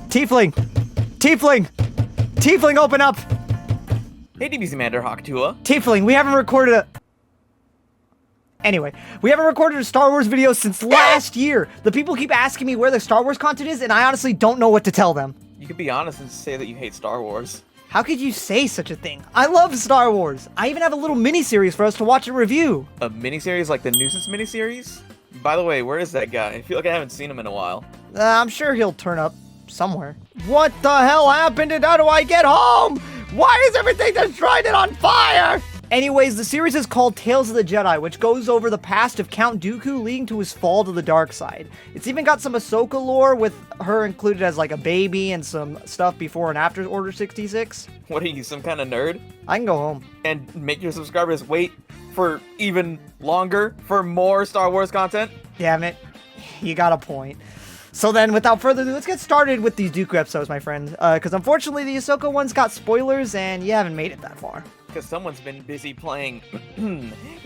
Tiefling! Tiefling! Tiefling, open up! Hey, dbzmando Hawktua. Tiefling, we haven't recorded a... Anyway, we haven't recorded a Star Wars video since last year. The people keep asking me where the Star Wars content is, and I honestly don't know what to tell them. You could be honest and say that you hate Star Wars. How could you say such a thing? I love Star Wars. I even have a little mini-series for us to watch and review. A miniseries like the Nuisance miniseries? By the way, where is that guy? I feel like I haven't seen him in a while. I'm sure he'll turn up somewhere. What the hell happened and how do I get home? Why is everything destroyed and on fire? Anyways, the series is called Tales of the Jedi, which goes over the past of Count Dooku leading to his fall to the dark side. It's even got some Ahsoka lore with her included as like a baby and some stuff before and after Order 66. What are you, some kind of nerd? I can go home. And make your subscribers wait for even longer for more Star Wars content? Damn it. You got a point. So then, without further ado, let's get started with these Dooku episodes, my friend. Because unfortunately, the Ahsoka ones got spoilers, and you haven't made it that far. Because someone's been busy playing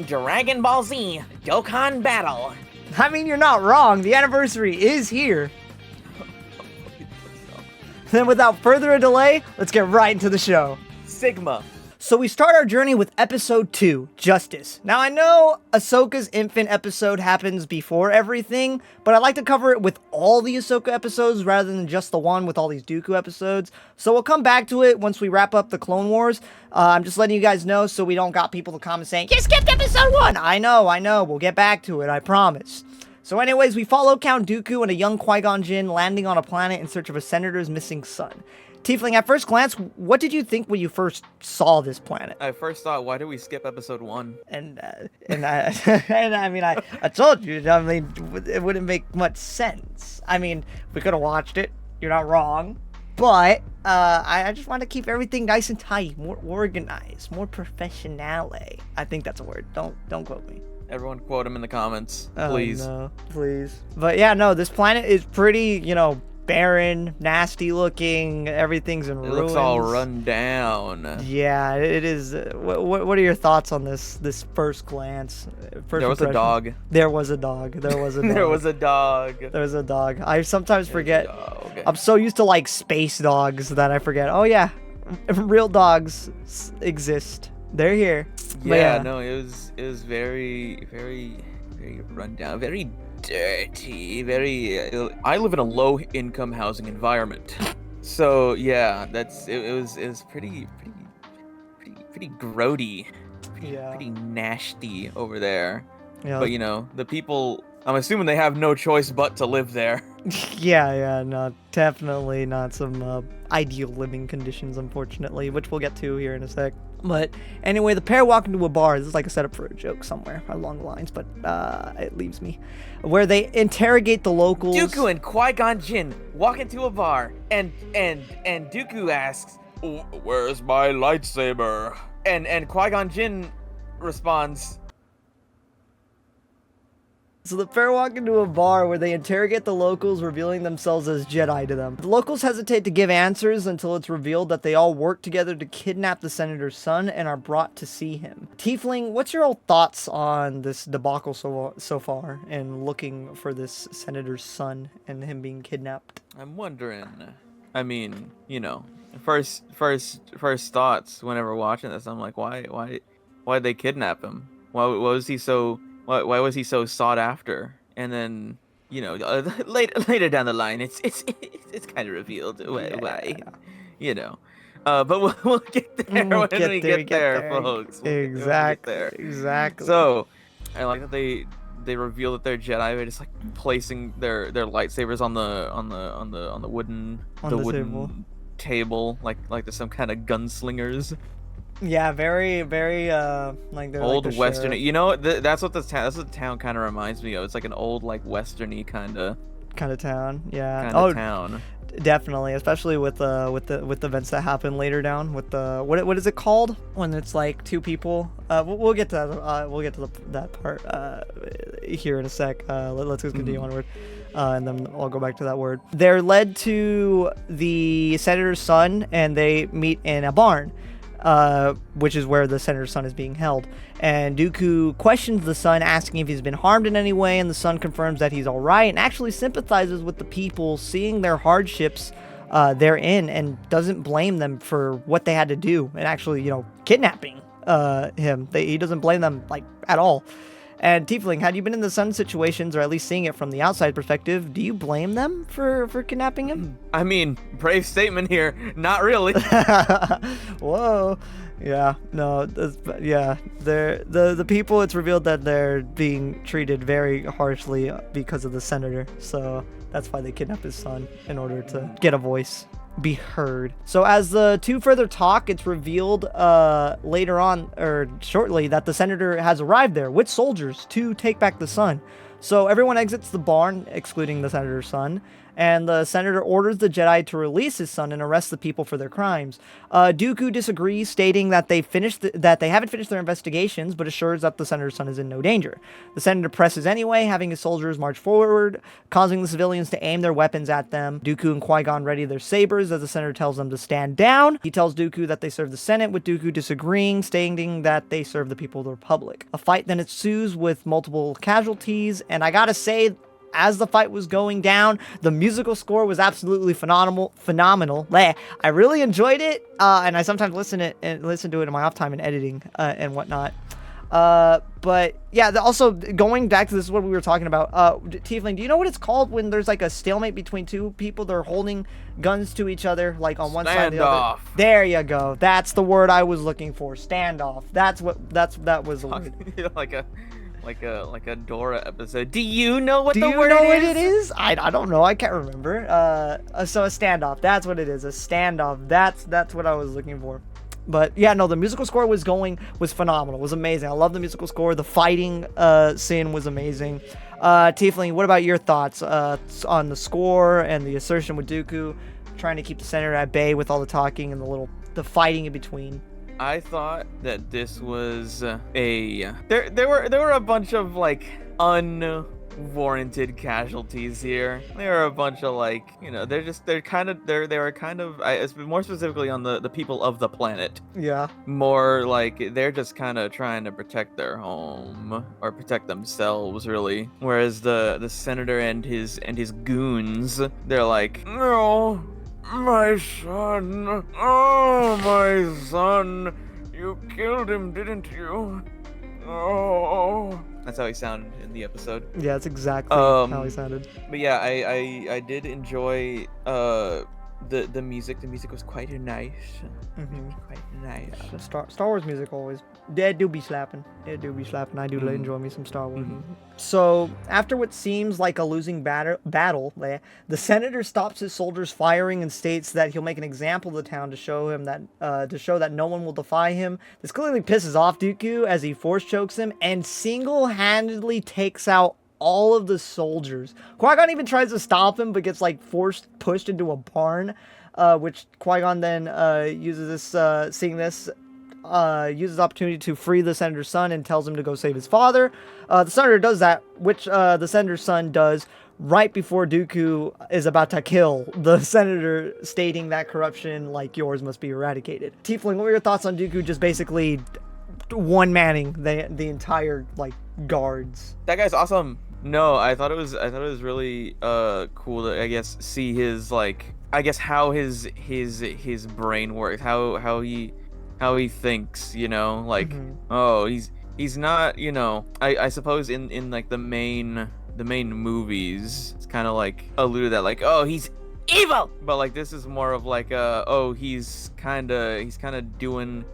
Dragon Ball Z Dokkan Battle. I mean, you're not wrong. The anniversary is here. Then, without further delay, let's get right into the show. Sigma. So we start our journey with episode 2, Justice. Now I know Ahsoka's infant episode happens before everything, but I like to cover it with all the Ahsoka episodes rather than just the one with all these Dooku episodes. So we'll come back to it once we wrap up the Clone Wars. I'm just letting you guys know so we don't got people to comment saying, you skipped episode 1! I know, we'll get back to it, I promise. So anyways, we follow Count Dooku and a young Qui-Gon Jinn landing on a planet in search of a senator's missing son. Tiefling, at first glance, what did you think when you first saw this planet? I first thought, why did we skip episode 1? And I mean, I told you, I mean, it wouldn't make much sense. I mean, we could have watched it. You're not wrong. But, I just want to keep everything nice and tight, more organized, more professionale. I think that's a word. Don't quote me. Everyone quote him in the comments, please. Oh, no, please. But yeah, no, this planet is pretty, barren, nasty looking, everything's in ruins. It looks all run down. Yeah, it is. What are your thoughts on this first glance? There was a dog. There was a dog. There was a dog. There was a dog. There was a dog. I sometimes forget. I'm so used to like space dogs that I forget. Oh yeah, real dogs exist. They're here. Yeah, no, it was very, very, very run down, very dirty, very I live in a low income housing environment, so yeah, it was pretty grody, pretty nasty over there. Yeah. But the people, I'm assuming they have no choice but to live there. yeah, no, definitely not some ideal living conditions, unfortunately, which we'll get to here in a sec. But anyway, the pair walk into a bar. This is like a setup for a joke somewhere along the lines, but it leaves me. Where they interrogate the locals. Dooku and Qui-Gon Jinn walk into a bar, and Dooku asks, "Where's my lightsaber?" And Qui-Gon Jinn responds. So the pair walk into a bar where they interrogate the locals, revealing themselves as Jedi to them. The locals hesitate to give answers until it's revealed that they all work together to kidnap the senator's son and are brought to see him. Tiefling, what's your thoughts on this debacle so far and looking for this senator's son and him being kidnapped? I'm wondering. I mean, first thoughts whenever watching this, I'm like, why'd they kidnap him? Why was he so sought after? And then later down the line, it's kind of revealed why. But we'll get there when we get there, folks. Exactly. So I like that they reveal that they're Jedi by just like placing their lightsabers on the wooden table like there's some kind of gunslingers. Yeah, very, very, like they're old like the western. sheriff. That's what the town kind of reminds me of. It's like an old, like westerny kind of town. Yeah. Town. Definitely, especially with the events that happen later down. With the what is it called when it's like two people? We'll get to that. We'll get to that part here in a sec. Let's just continue onward. And then I'll go back to that word. They're led to the senator's son, and they meet in a barn. Which is where the senator's son is being held. And Dooku questions the son, asking if he's been harmed in any way, and the son confirms that he's alright and actually sympathizes with the people, seeing their hardships they're in, and doesn't blame them for what they had to do and actually, kidnapping him. He doesn't blame them like at all. And Tiefling, had you been in the Sun situations, or at least seeing it from the outside perspective, do you blame them for kidnapping him? I mean, brave statement here. Not really. Whoa. Yeah, no, yeah. The people, it's revealed that they're being treated very harshly because of the senator. So that's why they kidnap his son, in order to get a voice, be heard. So as the two further talk, it's revealed later on, or shortly, that the senator has arrived there with soldiers to take back the sun. So everyone exits the barn, excluding the senator's son, and the senator orders the Jedi to release his son and arrest the people for their crimes. Dooku disagrees, stating that they haven't finished their investigations, but assures that the senator's son is in no danger. The senator presses anyway, having his soldiers march forward, causing the civilians to aim their weapons at them. Dooku and Qui-Gon ready their sabers as the senator tells them to stand down. He tells Dooku that they serve the Senate, with Dooku disagreeing, stating that they serve the people of the Republic. A fight then ensues with multiple casualties, and I gotta say, as the fight was going down, the musical score was absolutely phenomenal. I really enjoyed it, and I sometimes listen to it in my off time in editing and whatnot. But yeah, also going back to this is what we were talking about. Tiefling, do you know what it's called when there's like a stalemate between two people? They're holding guns to each other, like on one side or the other. Standoff. There you go. That's the word I was looking for. Standoff. That was the word. like a Dora episode. Do you know what Do the you word know is? what it is? I don't know. I can't remember. So a standoff. That's what it is. A standoff. That's what I was looking for. But yeah, no, the musical score was phenomenal. It was amazing. I love the musical score. The fighting scene was amazing. Tiefling, what about your thoughts on the score and the assertion with Dooku trying to keep the senator at bay with all the talking and the fighting in between? I thought that this was there were a bunch of like unwarranted casualties here. There were a bunch of like, they were kind of more specifically on the people of the planet. Yeah. More like they're just kind of trying to protect their home or protect themselves, really. Whereas the senator and his goons, they're like, no. My son, oh my son, you killed him, didn't you? Oh, that's how he sounded in the episode. Yeah, that's exactly how he sounded. But yeah, I did enjoy the music. The music was quite nice. Mm-hmm. Quite nice. Yeah, Star Wars music always. It do be slapping. I do enjoy me some Star Wars. Mm-hmm. So after what seems like a losing battle, the senator stops his soldiers firing and states that he'll make an example of the town to show that no one will defy him. This clearly pisses off Dooku as he force chokes him and single-handedly takes out all of the soldiers. Qui-Gon even tries to stop him, but gets like pushed into a barn, which Qui-Gon then uses the opportunity to free the senator's son and tells him to go save his father. The senator does that, which the senator's son does right before Dooku is about to kill the senator, stating that corruption like yours must be eradicated. Tiefling, what were your thoughts on Dooku just basically one-manning the entire like guards? That guy's awesome. No, I thought it was really cool to, I guess, see his how his brain works, how he thinks, oh, he's not, I suppose in like the main movies, it's kind of like alluded that like, oh, he's evil, but like this is more of like he's kind of doing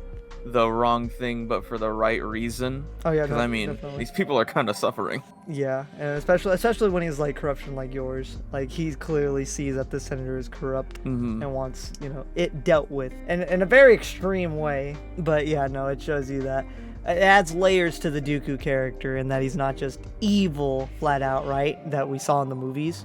the wrong thing but for the right reason. Oh yeah, because I mean, definitely. These people are kind of suffering. Yeah, and especially when he's like corruption like yours, like he clearly sees that the senator is corrupt and wants it dealt with, and in a very extreme way. But yeah, no, it shows you that it adds layers to the Dooku character, and that he's not just evil flat out, right, that we saw in the movies.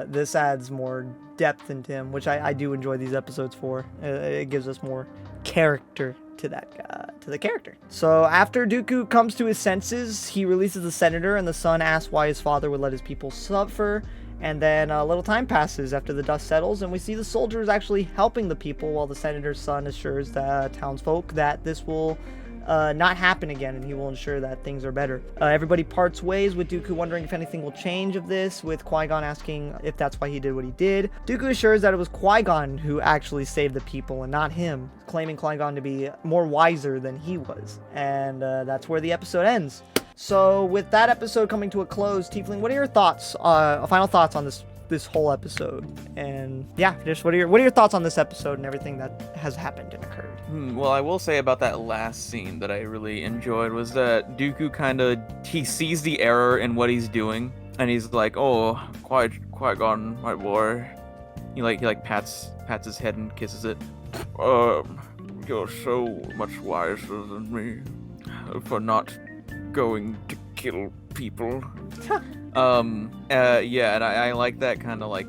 This adds more depth into him, which I do enjoy these episodes for. It gives us more character to the character. So after Dooku comes to his senses, he releases the senator, and the son asks why his father would let his people suffer. And then a little time passes after the dust settles, and we see the soldiers actually helping the people, while the senator's son assures the townsfolk that this will not happen again, and he will ensure that things are better. Everybody parts ways, with Dooku wondering if anything will change of this, with Qui-Gon asking if that's why he did what he did. Dooku assures that it was Qui-Gon who actually saved the people and not him, claiming Qui-Gon to be more wiser than he was. And that's where the episode ends. So with that episode coming to a close, Tiefling, what are your thoughts, final thoughts on this whole episode? And yeah, just what are your thoughts on this episode and everything that has happened and occurred? Well, I will say about that last scene that I really enjoyed was that Dooku he sees the error in what he's doing, and he's like, "Oh, Qui-Gon, my boy." He pats his head and kisses it. You're so much wiser than me for not going to kill people. Yeah, and I like that kind of, like,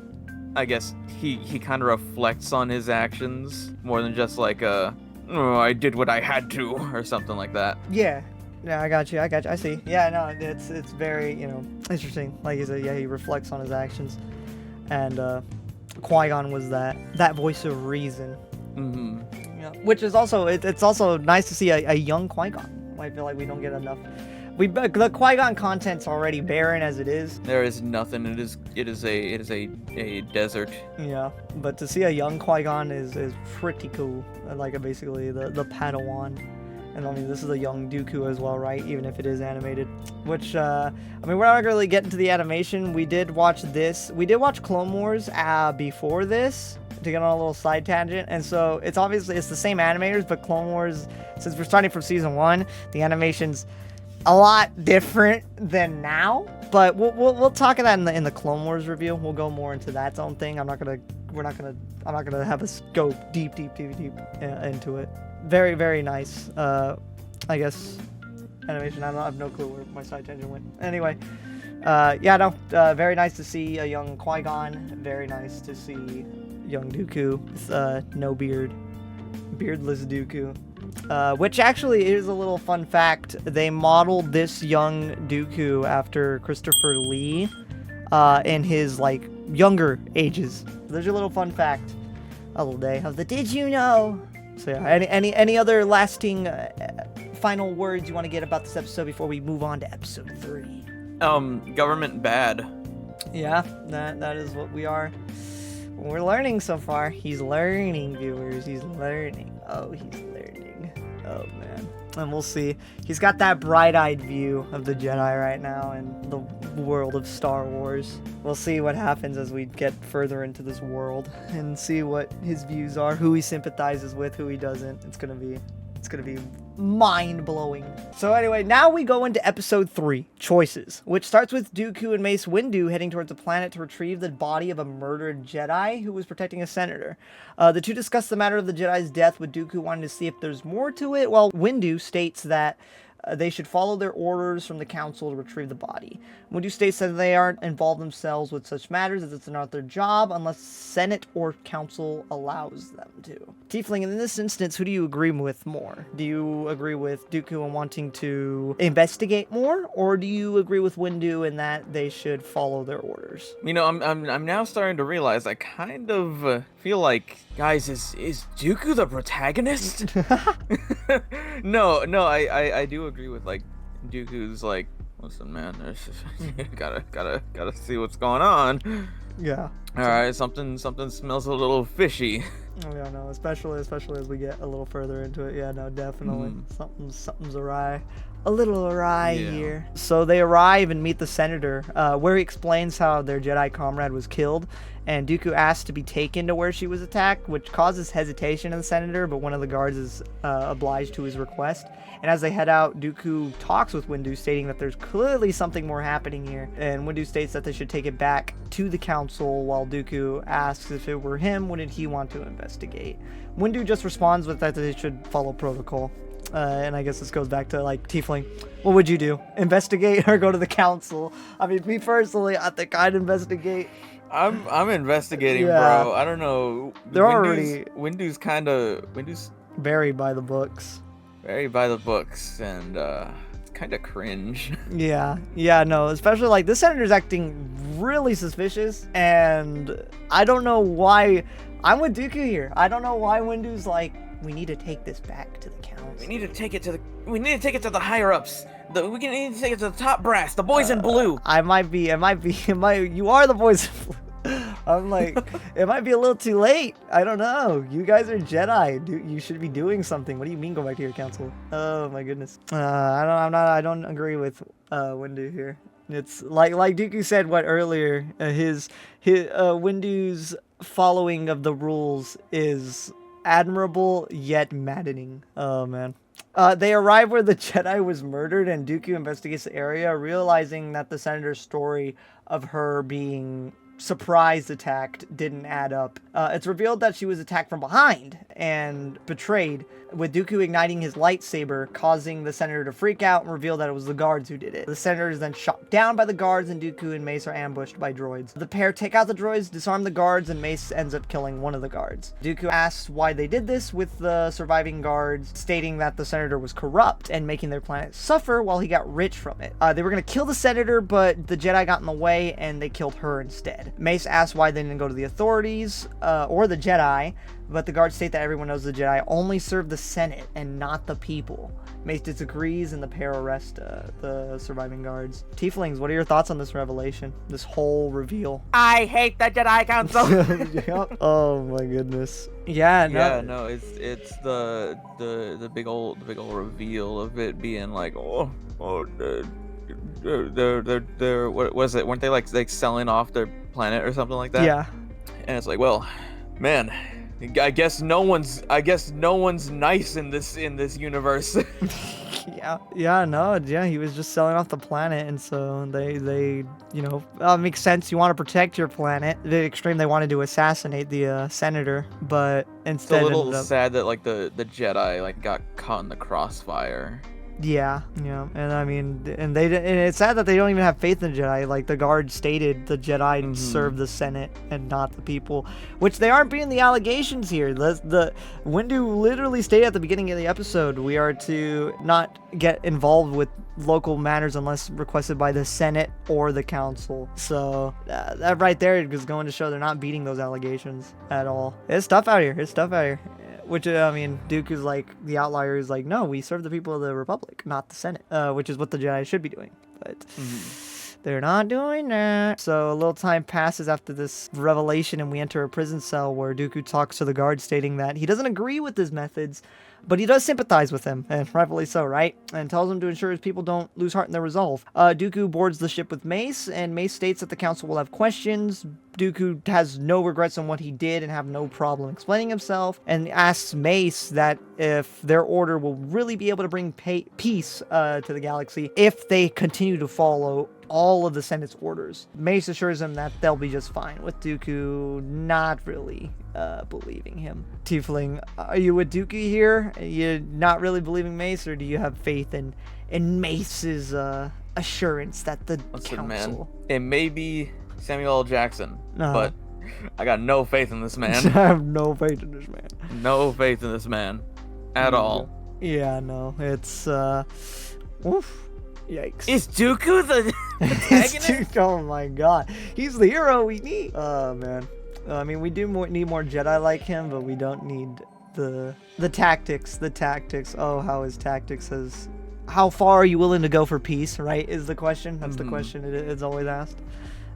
I guess he kind of reflects on his actions more than just like oh, I did what I had to or something like that. Yeah, I got you. I see. Yeah, no, it's very, interesting. Like you said, yeah, he reflects on his actions, and Qui-Gon was that voice of reason. Yeah, which is also it's also nice to see a young Qui-Gon. I feel like we don't get enough. The Qui-Gon content's already barren as it is. There is nothing. It is a desert. Yeah, but to see a young Qui-Gon is pretty cool. Like basically the Padawan, and I mean this is a young Dooku as well, right? Even if it is animated. Which I mean we're not gonna really get into the animation. We did watch this. We did watch Clone Wars before this, to get on a little side tangent, and so it's the same animators, but Clone Wars, since we're starting from season 1, the animation's a lot different than now, but we'll talk of that in the Clone Wars review. We'll go more into that own thing. I'm not gonna have us go deep into it. Very, very nice. I guess animation. I have no clue where my side tangent went. Anyway, very nice to see a young Qui-Gon. Very nice to see young Dooku with no beard, beardless Dooku. Which actually is a little fun fact. They modeled this young Dooku after Christopher Lee in his like younger ages. There's your little fun fact. A little day of the did you know? So yeah, any other lasting final words you want to get about this episode before we move on to episode 3? Government bad. Yeah, that is what we are. We're learning so far. He's learning, viewers. He's learning. Oh, he's learning. Oh, man. And we'll see. He's got that bright-eyed view of the Jedi right now and the world of Star Wars. We'll see what happens as we get further into this world and see what his views are, who he sympathizes with, who he doesn't. It's gonna be mind-blowing. So anyway, now we go into episode 3, Choices, which starts with Dooku and Mace Windu heading towards a planet to retrieve the body of a murdered Jedi who was protecting a senator. The two discuss the matter of the Jedi's death, with Dooku wanting to see if there's more to it, while Windu states that they should follow their orders from the council to retrieve the body. Windu states that they aren't involved themselves with such matters, as it's not their job unless Senate or council allows them to. Tiefling, in this instance, who do you agree with more? Do you agree with Dooku in wanting to investigate more, or do you agree with Windu in that they should follow their orders? I'm now starting to realize I kind of feel like, guys, is Dooku the protagonist? No, I do agree with, like, Dooku's like, listen, man, gotta see what's going on. Yeah. All right, something smells a little fishy. Oh yeah, no, especially as we get a little further into it. Yeah, no, definitely. Something's awry. A little awry here. So they arrive and meet the senator, where he explains how their Jedi comrade was killed, and Dooku asks to be taken to where she was attacked, which causes hesitation in the senator, but one of the guards is obliged to his request. And as they head out, Dooku talks with Windu, stating that there's clearly something more happening here, and Windu states that they should take it back to the council, while Dooku asks if it were him, wouldn't he want to investigate? Windu just responds with that they should follow protocol. And I guess this goes back to, like, Tiefling, what would you do? Investigate or go to the council? I mean, me personally, I think I'd investigate. I'm investigating, bro. I don't know. Windu's very by the books. Very by the books, and it's kind of cringe. Yeah, no, especially, like, this senator's acting really suspicious, and I don't know why. I'm with Dooku here. I don't know why Windu's, like, We need to take this back to the council. We need to take it to the higher ups. We need to take it to the top brass, the boys in blue. You are the boys in blue. I'm like, it might be a little too late. I don't know. You guys are Jedi. You should be doing something. What do you mean go back to your council? Oh my goodness. I don't agree with Windu here. It's like Dooku said earlier. His Windu's following of the rules is admirable yet maddening. Oh man. They arrive where the Jedi was murdered, and Dooku investigates the area, realizing that the senator's story of her being surprise attacked didn't add up. It's revealed that she was attacked from behind and betrayed, with Dooku igniting his lightsaber, causing the senator to freak out and reveal that it was the guards who did it. The senator is then shot down by the guards, and Dooku and Mace are ambushed by droids. The pair take out the droids, disarm the guards, and Mace ends up killing one of the guards. Dooku asks why they did this, with the surviving guards stating that the senator was corrupt and making their planet suffer while he got rich from it. They were going to kill the senator, but the Jedi got in the way and they killed her instead. Mace asks why they didn't go to the authorities or the Jedi, but the guards state that everyone knows the Jedi only serve the Senate and not the people. Mace disagrees, and the pair arrest the surviving guards. Tieflings, what are your thoughts on this revelation? This whole reveal? I hate the Jedi Council. Yep. Oh my goodness. Yeah, no. It's the big old reveal of it being like, they're what was it? Weren't they like selling off their planet or something like that? Yeah. And it's like, well, man, I guess no one's nice in this universe. Yeah, he was just selling off the planet, and so they makes sense. You want to protect your planet. To the extreme, they wanted to assassinate the senator, but instead it's a little sad that like the Jedi got caught in the crossfire. Yeah, and I mean, and it's sad that they don't even have faith in the Jedi. Like, the guard stated the Jedi serve the Senate and not the people, which they aren't being the allegations here. The Windu literally stated at the beginning of the episode, we are to not get involved with local matters unless requested by the Senate or the Council. So that right there is going to show they're not beating those allegations at all. It's tough out here. Which, I mean, Dooku's like, the outlier is like, no, we serve the people of the Republic, not the Senate, which is what the Jedi should be doing. But they're not doing that. So a little time passes after this revelation, and we enter a prison cell where Dooku talks to the guard, stating that he doesn't agree with his methods, but he does sympathize with him, and rightfully so, right? And tells him to ensure his people don't lose heart in their resolve. Dooku boards the ship with Mace, and Mace states that the council will have questions. Dooku has no regrets on what he did and have no problem explaining himself, and asks Mace that if their order will really be able to bring peace to the galaxy if they continue to follow all of the Senate's orders. Mace assures him that they'll be just fine, with Dooku not really believing him. Tiefling, are you with Dooku here? Are you not really believing Mace, or do you have faith in Mace's assurance that the council... Man, it may be Samuel L. Jackson, but I got no faith in this man. I have no faith in this man. No faith in this man at all. Yeah, no, it's oof. Yikes. Is Dooku the antagonist? Oh my god. He's the hero we need. Oh man. I mean, we do need more Jedi like him, but we don't need the tactics. The tactics. Oh, how his tactics has... How far are you willing to go for peace, right, is the question. That's the question it's always asked.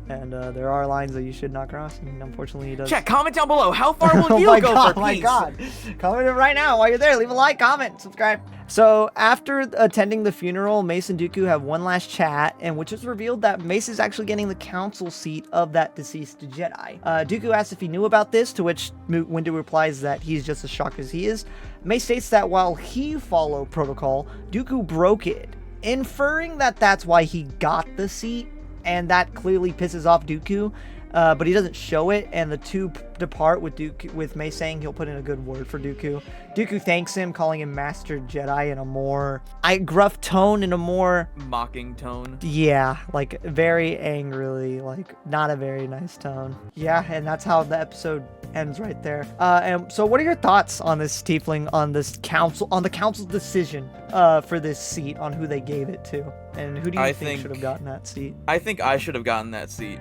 And there are lines that you should not cross, and unfortunately he does. Chat, comment down below. How far will you go for peace? Oh my god. Comment it right now while you're there. Leave a like, comment, subscribe. So after attending the funeral, Mace and Dooku have one last chat, in which it's revealed that Mace is actually getting the council seat of that deceased Jedi. Dooku asks if he knew about this, to which Windu replies that he's just as shocked as he is. Mace states that while he followed protocol, Dooku broke it, inferring that that's why he got the seat. And that clearly pisses off Dooku, but he doesn't show it, and the two depart with Mace saying he'll put in a good word for Dooku. Dooku thanks him, calling him Master Jedi in a more gruff tone, in a more mocking tone. Yeah, like very angrily, like not a very nice tone. Yeah, and that's how the episode ends right there. And so what are your thoughts on this, Tiefling, on this council, on the council's decision for this seat, on who they gave it to? And who do you think should have gotten that seat? I think I should have gotten that seat.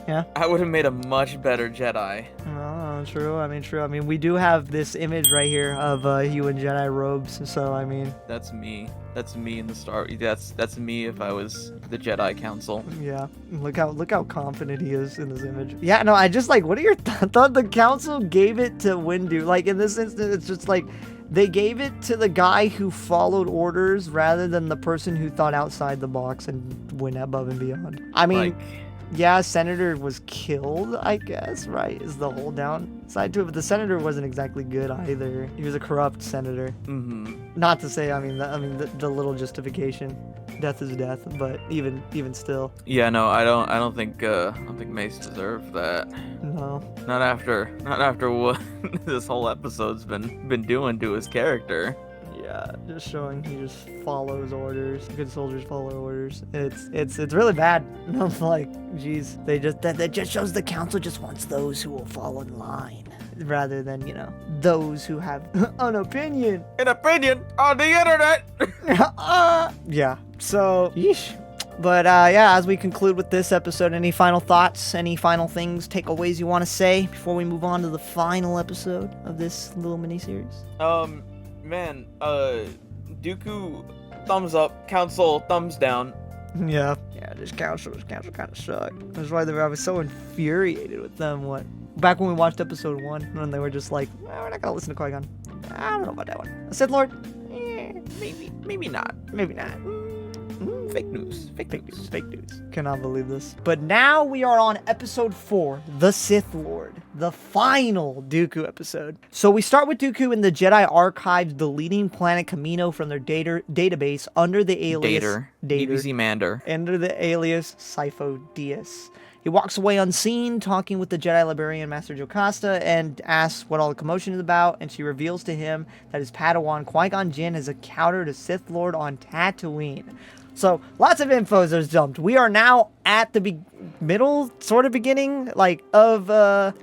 Yeah. I would have made a much better Jedi. Oh, True. I mean, true. I mean, we do have this image right here of you in Jedi robes. So, I mean, That's me. That's me in the Star. That's me if I was the Jedi Council. yeah. Look how confident he is in this image. Yeah. No, I just like. What are your thoughts? The council gave it to Windu. Like in this instance, it's just like they gave it to the guy who followed orders rather than the person who thought outside the box and went above and beyond. I mean. Like, Yeah, Senator was killed, I guess, right? Is the whole downside to it. But the Senator wasn't exactly good either. He was a corrupt Senator. mm-hmm. Not to say, the little justification. Death is death, but even still. Yeah, no, I don't think Mace deserved that. No. Not after what this whole episode's been doing to his character. Yeah, just showing he just follows orders. Good soldiers follow orders. It's really bad. I'm like, geez, that just shows the council just wants those who will fall in line, rather than those who have an opinion. An opinion on the internet. Yeah. So, yeesh. But yeah, as we conclude with this episode, any final thoughts, any final things, takeaways you want to say before we move on to the final episode of this little mini-series? Man, Dooku, thumbs up. Council, thumbs down. Yeah, this council kind of sucked. That's why I was so infuriated with them. Back when we watched episode 1, when they were just like, we're not gonna listen to Qui-Gon. I don't know about that one. A Sith Lord? Maybe not. Maybe not. Fake news. Fake news. Cannot believe this. But now we are on episode 4, The Sith Lord, the final Dooku episode. So we start with Dooku in the Jedi archives deleting planet Kamino from their database under the alias dbzmando. Under the alias Sifo Dyas. He walks away unseen, talking with the Jedi librarian Master Jocasta, and asks what all the commotion is about, and she reveals to him that his Padawan Qui-Gon Jinn has encountered a Sith Lord on Tatooine. So, lots of info is dumped. We are now at the middle, sort of beginning, of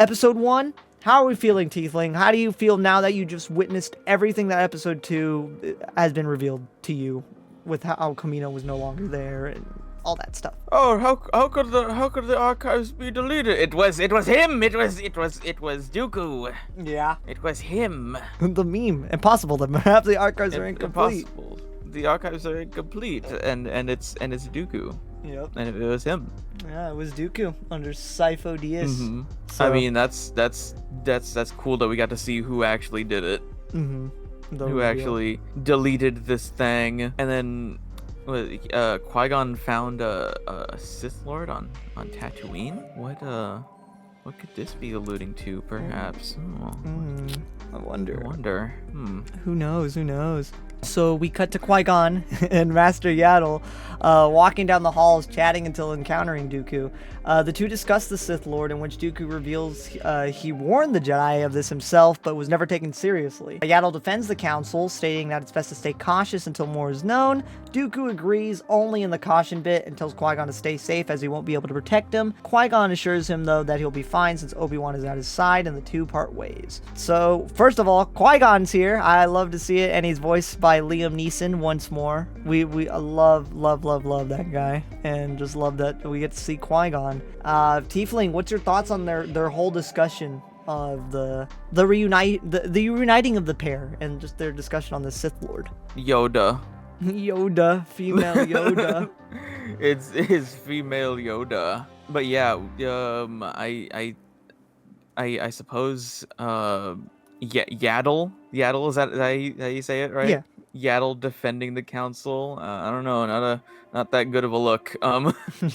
episode 1. How are we feeling, Tiefling? How do you feel now that you just witnessed everything that episode 2 has been revealed to you, with how Kamino was no longer there and all that stuff? Oh, how could the archives be deleted? It was him. It was Dooku. Yeah. It was him. The meme. Impossible that perhaps the archives are incomplete. Impossible. The archives are incomplete, and it's Dooku. Yep. And it was him. Yeah, it was Dooku under Sifo Dyas. Mm-hmm. So, I mean, that's cool that we got to see who actually did it. Mm-hmm. Who actually deleted this thing, and then Qui-Gon found a Sith Lord on Tatooine. What could this be alluding to, perhaps? I wonder. Who knows? So we cut to Qui-Gon and Master Yaddle walking down the halls, chatting until encountering Dooku. The two discuss the Sith Lord, in which Dooku reveals he warned the Jedi of this himself, but was never taken seriously. Yaddle defends the Council, stating that it's best to stay cautious until more is known. Dooku agrees only in the caution bit and tells Qui-Gon to stay safe as he won't be able to protect him. Qui-Gon assures him, though, that he'll be fine since Obi-Wan is at his side, and the two part ways. So, first of all, Qui-Gon's here. I love to see it, and he's voiced by Liam Neeson once more. We love that guy, and just love that we get to see Qui-Gon. Tiefling, what's your thoughts on their whole discussion of the reuniting of the pair, and just their discussion on the Sith Lord? Yoda, female Yoda. it's female Yoda. But yeah, I suppose Yaddle, is that how you say it, right? Yeah. Yaddle defending the Council. I don't know, not that good of a look.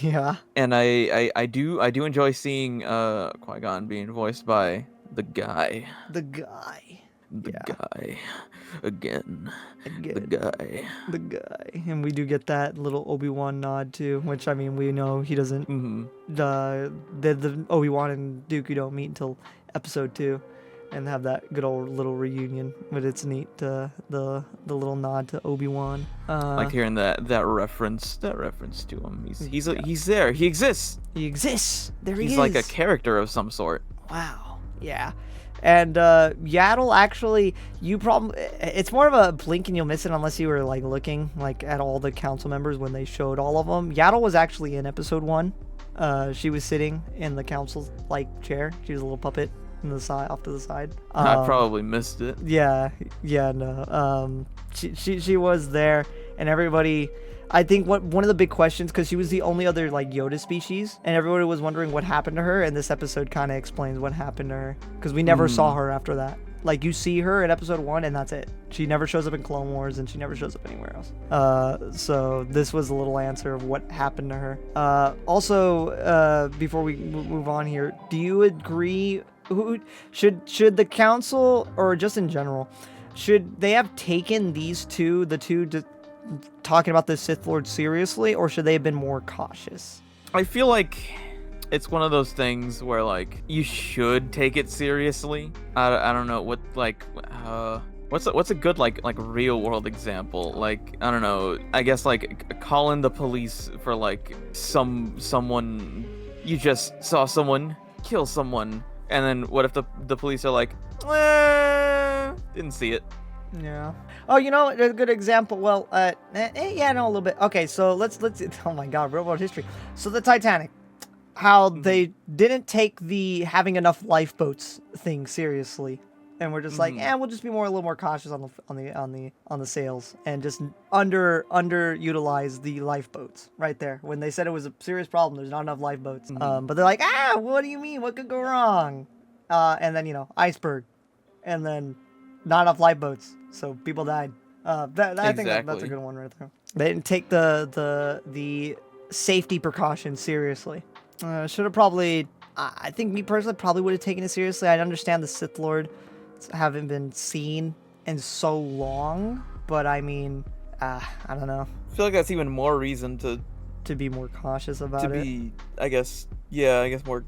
Yeah. And I do enjoy seeing Qui-Gon being voiced by the guy. The guy. Again. The guy. And we do get that little Obi-Wan nod too, which, I mean, we know he doesn't. Mm-hmm. The Obi-Wan and Dooku don't meet until episode 2. And have that good old little reunion, but it's neat. The little nod to Obi-Wan. Like hearing that reference to him. He's there. He exists. There he is. He's like a character of some sort. Wow. Yeah. And Yaddle, actually, it's more of a blink and you'll miss it unless you were looking at all the council members when they showed all of them. Yaddle was actually in episode 1. She was sitting in the council chair. She was a little puppet. in the side, off to the side. I probably missed it. Yeah, no. She was there, and everybody. I think one of the big questions, because she was the only other like Yoda species, and everybody was wondering what happened to her, and this episode kind of explains what happened to her, because we never saw her after that. Like, you see her in episode 1, and that's it. She never shows up in Clone Wars, and she never shows up anywhere else. So this was a little answer of what happened to her. Also, before we move on here, do you agree? Who should the council, or just in general, should they have taken the two talking about the Sith Lord seriously, or should they have been more cautious? I feel like it's one of those things where like you should take it seriously. I don't know what like what's a good like real world example. Like, I don't know, I guess like calling the police for like someone you just saw someone kill someone, and then what if the police are like, didn't see it. Yeah. Oh, you know, a good example. Well, yeah, no, a little bit. Okay, so let's. Oh my God, real world history. So the Titanic, how they didn't take the having enough lifeboats thing seriously, and we're just like, we'll just be a little more cautious on the sails, and just underutilize the lifeboats right there. When they said it was a serious problem, there's not enough lifeboats. But they're like, what do you mean? What could go wrong? And then iceberg, and then not enough lifeboats, so people died. I think that's a good one right there. They didn't take the safety precautions seriously. Should have probably. I think me personally probably would have taken it seriously. I understand the Sith Lord haven't been seen in so long, but I mean, I don't know. I feel like that's even more reason to be more cautious about it. To be, I guess more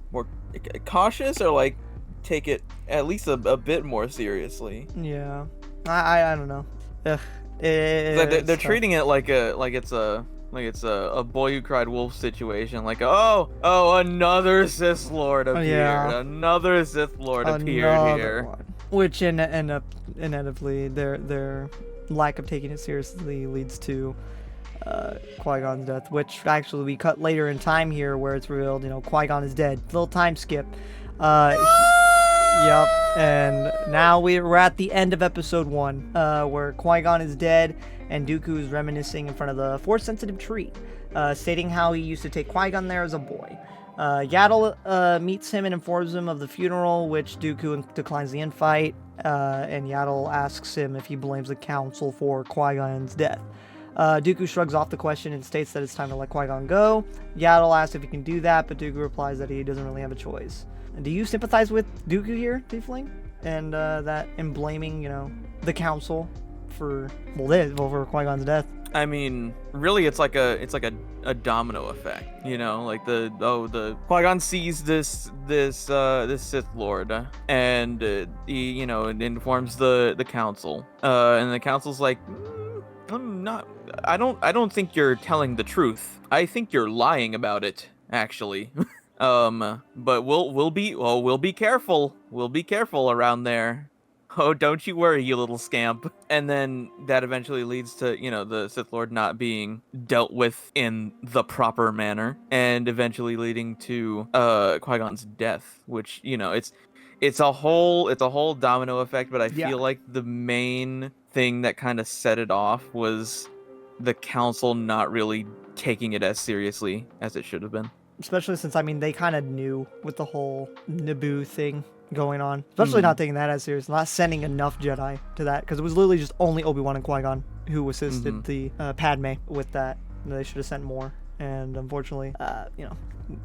cautious, or like take it at least a bit more seriously. Yeah, I don't know. Ugh. They're treating it like it's a boy who cried wolf situation. Like, oh, another Sith Lord appeared. Yeah. Another Sith Lord appeared here. One. Which inevitably their lack of taking it seriously leads to Qui-Gon's death, which actually we cut later in time here, where it's revealed, Qui-Gon is dead. Little time skip. Yep, and now we're at the end of episode 1, where Qui-Gon is dead, and Dooku is reminiscing in front of the Force-sensitive tree, stating how he used to take Qui-Gon there as a boy. Yaddle meets him and informs him of the funeral, which Dooku declines the invite, and Yaddle asks him if he blames the Council for Qui-Gon's death. Dooku shrugs off the question and states that it's time to let Qui-Gon go. Yaddle asks if he can do that, but Dooku replies that he doesn't really have a choice. Do you sympathize with Dooku here, Tiefling? And blaming, the Council for Qui-Gon's death? I mean, really, it's like a domino effect, like the Qui-Gon sees this Sith Lord, and he informs the Council, and the Council's like, I don't think you're telling the truth. I think you're lying about it, actually. But we'll be careful. We'll be careful around there. Oh, don't you worry, you little scamp. And then that eventually leads to, the Sith Lord not being dealt with in the proper manner, and eventually leading to Qui-Gon's death, which, it's a whole domino effect, but I feel like the main thing that kind of set it off was the Council not really taking it as seriously as it should have been. Especially since, they kind of knew with the whole Naboo thing going on. Especially not taking that as serious. Not sending enough Jedi to that. Because it was literally just only Obi-Wan and Qui-Gon who assisted the Padme with that. They should have sent more. And unfortunately,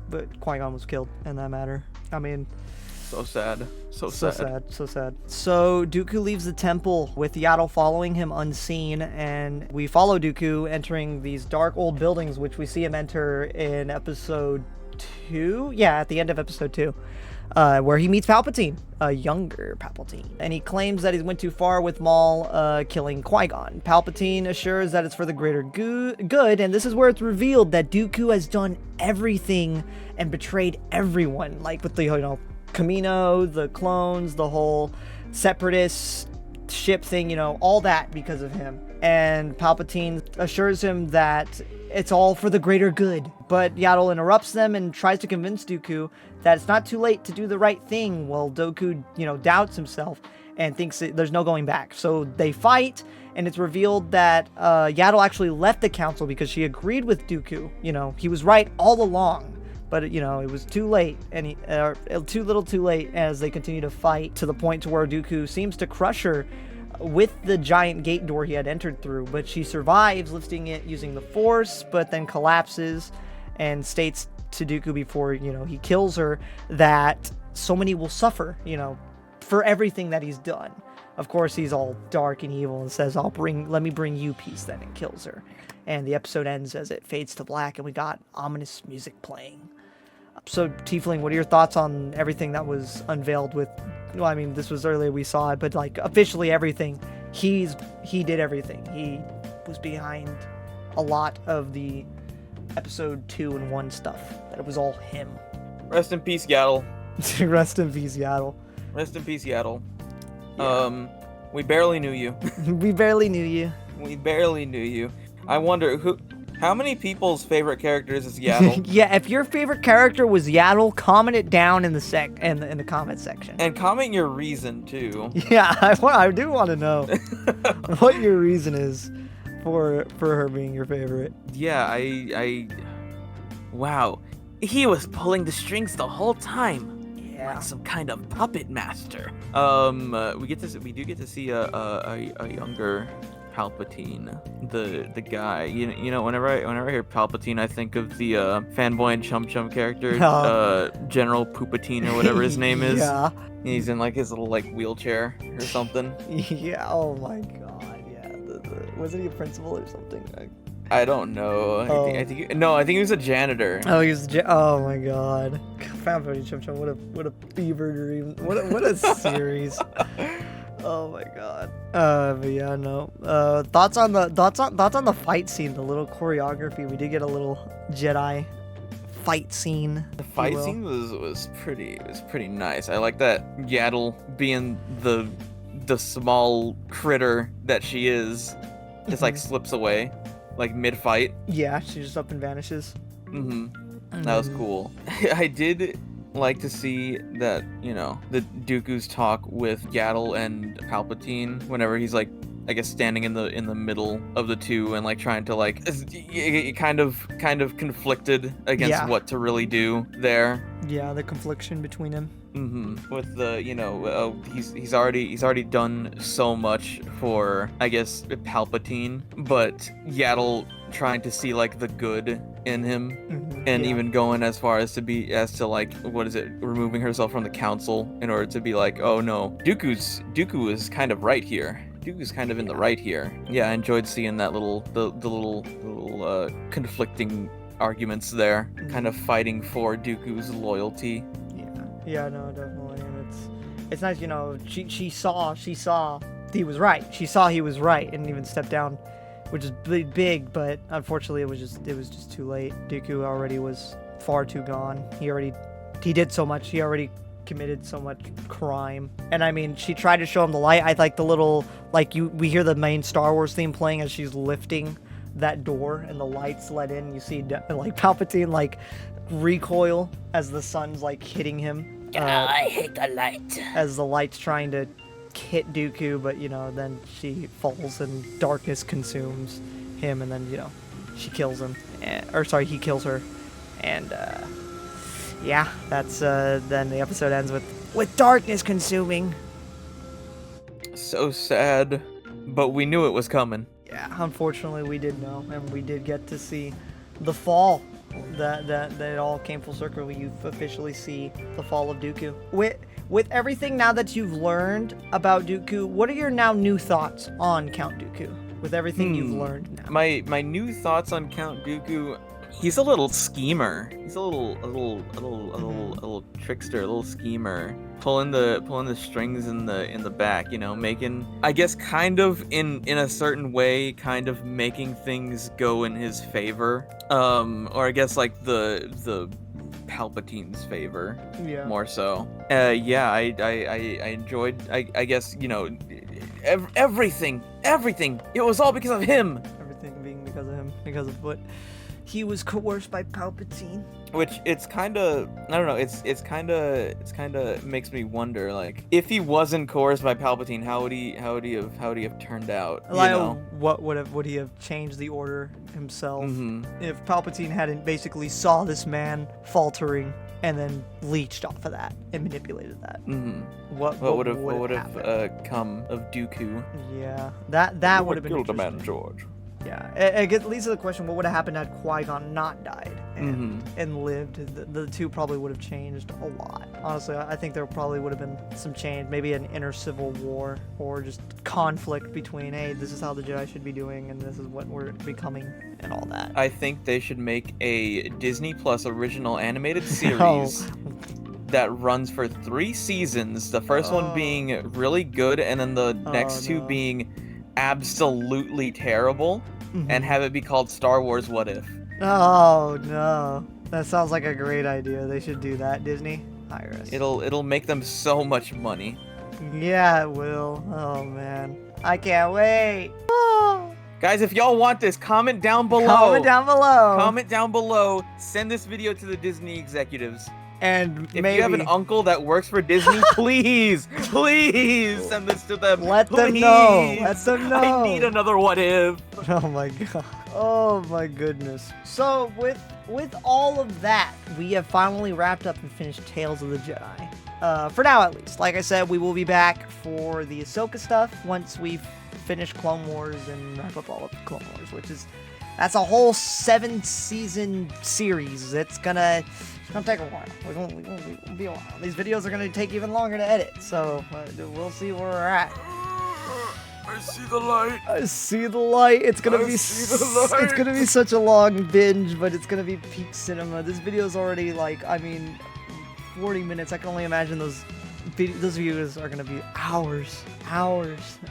but Qui-Gon was killed in that matter. So sad. So sad. So Dooku leaves the temple with Yaddle following him unseen, and we follow Dooku entering these dark old buildings, which we see him enter in episode 2. Yeah, at the end of episode 2. Where he meets Palpatine, a younger Palpatine. And he claims that he went too far with Maul killing Qui-Gon. Palpatine assures that it's for the greater good, and this is where it's revealed that Dooku has done everything and betrayed everyone, like with the, Camino, the clones, the whole separatist ship thing, all that because of him. and Palpatine assures him that it's all for the greater good. But Yaddle interrupts them and tries to convince Dooku that it's not too late to do the right thing. Well, Dooku, doubts himself and thinks that there's no going back. So they fight, and it's revealed that Yaddle actually left the council because she agreed with Dooku. He was right all along. But, it was too late, and too little too late as they continue to fight to the point to where Dooku seems to crush her with the giant gate door he had entered through. But she survives, lifting it using the Force, but then collapses and states to Dooku before, he kills her that so many will suffer, for everything that he's done. Of course, he's all dark and evil and says, let me bring you peace then, and kills her. And the episode ends as it fades to black, and we got ominous music playing. So, Tiefling, what are your thoughts on everything that was unveiled with... Well, I mean, this was earlier we saw it, but, officially everything. He did everything. He was behind a lot of the episode 2 and 1 stuff. That it was all him. Rest in peace, Yaddle. Rest in peace, Yaddle. Rest in peace, Yaddle. Yeah. We barely knew you. We barely knew you. We barely knew you. I wonder how many people's favorite characters is Yaddle? Yeah, if your favorite character was Yaddle, comment it down in the in the comment section. And comment your reason too. Yeah, I do want to know what your reason is for her being your favorite. Yeah, wow. He was pulling the strings the whole time. Yeah. Like some kind of puppet master. We do get to see a younger Palpatine, the guy. Whenever I hear Palpatine, I think of the fanboy and chum chum character, General Poopatine or whatever his name is. Yeah. He's in his little wheelchair or something. Yeah. Oh my god. Yeah. Wasn't he a principal or something? I don't know. I think he was a janitor. Oh, he was. Oh my god. Fanboy and chum chum. What a fever dream. What a series. Oh my god. But yeah, no. Thoughts on the fight scene, the little choreography. We did get a little Jedi fight scene. The fight scene was pretty nice. I like that Yaddle being the small critter that she is, just slips away, mid fight. Yeah, she just up and vanishes. That was cool. I did like to see that, the Dooku's talk with Yaddle and Palpatine whenever he's I guess standing in the middle of the two and trying to kind of conflicted against what to really do there. Yeah, the confliction between them. With the he's already done so much for, I guess, Palpatine, but Yaddle trying to see the good in him, and even going as far as to removing herself from the council in order to be oh no, Dooku is kind of right here. Dooku's kind of in the right here. Yeah, I enjoyed seeing that the little conflicting arguments there, kind of fighting for Dooku's loyalty. Yeah, no, definitely, and it's nice, she saw he was right. She saw he was right, and even stepped down, which is big, but unfortunately, it was just too late. Dooku already was far too gone. He did so much. He already committed so much crime. And I mean, she tried to show him the light. I like the little, we hear the main Star Wars theme playing as she's lifting that door, and the lights let in. You see, Palpatine, recoil as the sun's hitting him. I hate the light. As the light's trying to hit Dooku, but then she falls and darkness consumes him, and then she kills him, he kills her, and yeah, that's then the episode ends with darkness consuming. So sad, but we knew it was coming. Yeah, unfortunately we did know, and we did get to see the fall. That it all came full circle. You officially see the fall of Dooku. With everything now that you've learned about Dooku, what are your now new thoughts on Count Dooku? With everything you've learned now. My new thoughts on Count Dooku, he's a little schemer. He's a little trickster, a little schemer. Pulling the strings in the back, making, I guess, kind of in a certain way, kind of making things go in his favor. Or I guess the Palpatine's favor. Yeah. More so. Yeah, I enjoyed, I guess, everything. It was all because of him. Everything being because of him, because of what he was coerced by Palpatine. Which it's kind of, I don't know. It's kind of makes me wonder, like, if he wasn't coerced by Palpatine, how would he have turned out? You Like, know? would he have changed the order himself Mm-hmm. if Palpatine hadn't basically saw this man faltering and then leached off of that and manipulated that? Mm-hmm. What What would would have have come of Dooku? Yeah, that would have been killed the man, interesting. George. Yeah, it leads to the question: what would have happened had Qui-Gon not died and, Mm-hmm. and lived? The two probably would have changed a lot. Honestly, I think there probably would have been some change, maybe an inner civil war or just conflict between, hey, this is how the Jedi should be doing, and this is what we're becoming, and all that. I think they should make a Disney Plus original animated No. series that runs for 3 seasons. The first one being really good, and then the next 2 no. being absolutely terrible, Mhm. and have it be called Star Wars What If. Oh no, that sounds like a great idea. They should do that, Disney. Hire us. It'll make them so much money. Yeah, it will. Oh man, I can't wait. Oh. Guys, if y'all want this, comment down below. Comment down below. Comment down below. Send this video to the Disney executives. And If maybe you have an uncle that works for Disney, please send this to them. let them Please. know. Let them know. I need another What If. Oh my god. Oh my goodness. So with all of that, we have finally wrapped up and finished Tales of the Jedi. For now, at least. Like I said, we will be back for the Ahsoka stuff once we've finished Clone Wars and wrap up all of Clone Wars, that's a whole 7-season series. It's gonna take a while. We'll be a while. These videos are gonna take even longer to edit, so we'll see where we're at. I see the light. I see the light. It's gonna I be see the light. it's gonna be such a long binge, but it's gonna be peak cinema. This video's already 40 minutes. I can only imagine those videos are gonna be hours.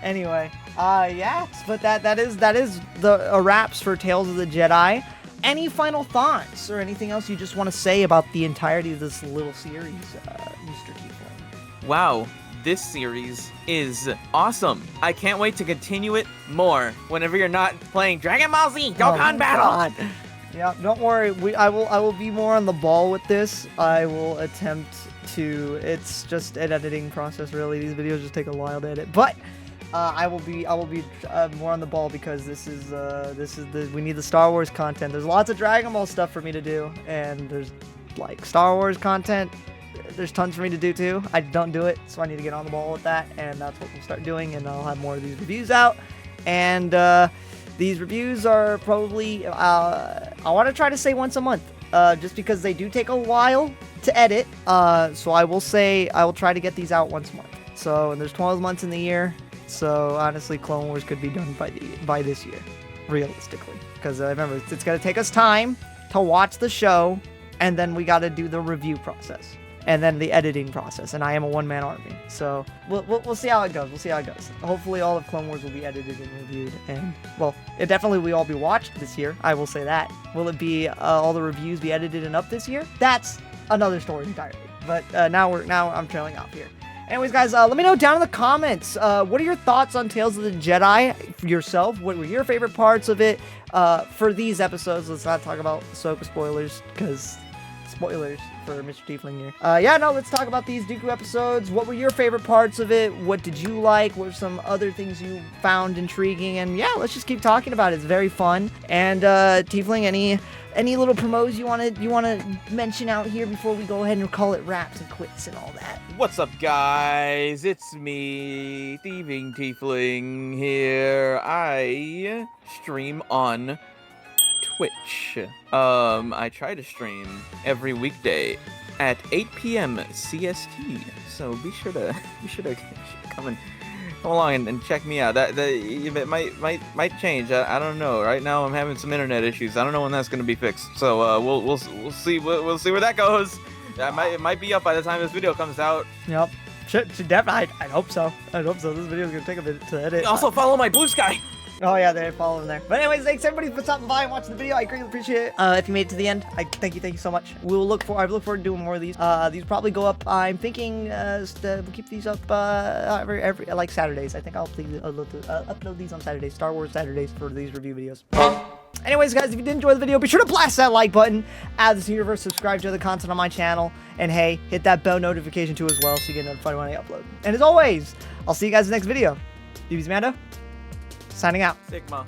Anyway, yeah. But that is the wraps for Tales of the Jedi. Any final thoughts or anything else you just want to say about the entirety of this little series, Mr. Tiefling? Wow, this series is awesome. I can't wait to continue it more whenever you're not playing Dragon Ball Z Dokkan Battle. God. Yeah, don't worry. I will be more on the ball with this. I will attempt to. It's just an editing process, really. These videos just take a while to edit, but I will be more on the ball because we need the Star Wars content. There's lots of Dragon Ball stuff for me to do, and there's Star Wars content. There's tons for me to do too. I don't do it, so I need to get on the ball with that, and that's what we'll start doing. And I'll have more of these reviews out, and these reviews are probably I want to try to say once a month, just because they do take a while to edit. So I will try to get these out once a month. So, and there's 12 months in the year. So honestly, Clone Wars could be done by this year, realistically. Because remember, it's going to take us time to watch the show, and then we got to do the review process, and then the editing process. And I am a one-man army, so we'll see how it goes. Hopefully, all of Clone Wars will be edited and reviewed, and well, it definitely will all be watched this year. I will say that. Will it be all the reviews be edited and up this year? That's another story entirely. But now I'm trailing off here. Anyways, guys, let me know down in the comments, what are your thoughts on Tales of the Jedi yourself? What were your favorite parts of it? For these episodes, let's not talk about Ahsoka spoilers, because spoilers for Mr. Tiefling here. Let's talk about these Dooku episodes. What were your favorite parts of it? What did you like? What were some other things you found intriguing? And yeah, let's just keep talking about it. It's very fun. And Tiefling, any little promos you wanna mention out here before we go ahead and call it wraps and quits and all that? What's up, guys? It's me, Thieving Tiefling here. I stream on Twitch. I try to stream every weekday at 8 p.m. CST. So be sure to come along and check me out. It might change. I don't know. Right now I'm having some internet issues. I don't know when that's gonna be fixed. So we'll see. We'll see where that goes. It might be up by the time this video comes out. Yep. Should definitely. I hope so. This video is gonna take a bit to edit. Also follow my Blue Sky. Oh yeah, they follow him there. But anyways, thanks everybody for stopping by and watching the video. I greatly appreciate it. If you made it to the end, I thank you so much. I look forward to doing more of these. These probably go up. I'm thinking we'll keep these up every like Saturdays. I think I'll upload these on Saturdays, Star Wars Saturdays, for these review videos. Anyways, guys, if you did enjoy the video, be sure to blast that like button, add this universe, subscribe to other content on my channel, and hey, hit that bell notification too as well so you get notified when I upload. And as always, I'll see you guys in the next video. dbzmando, signing out. Sigma.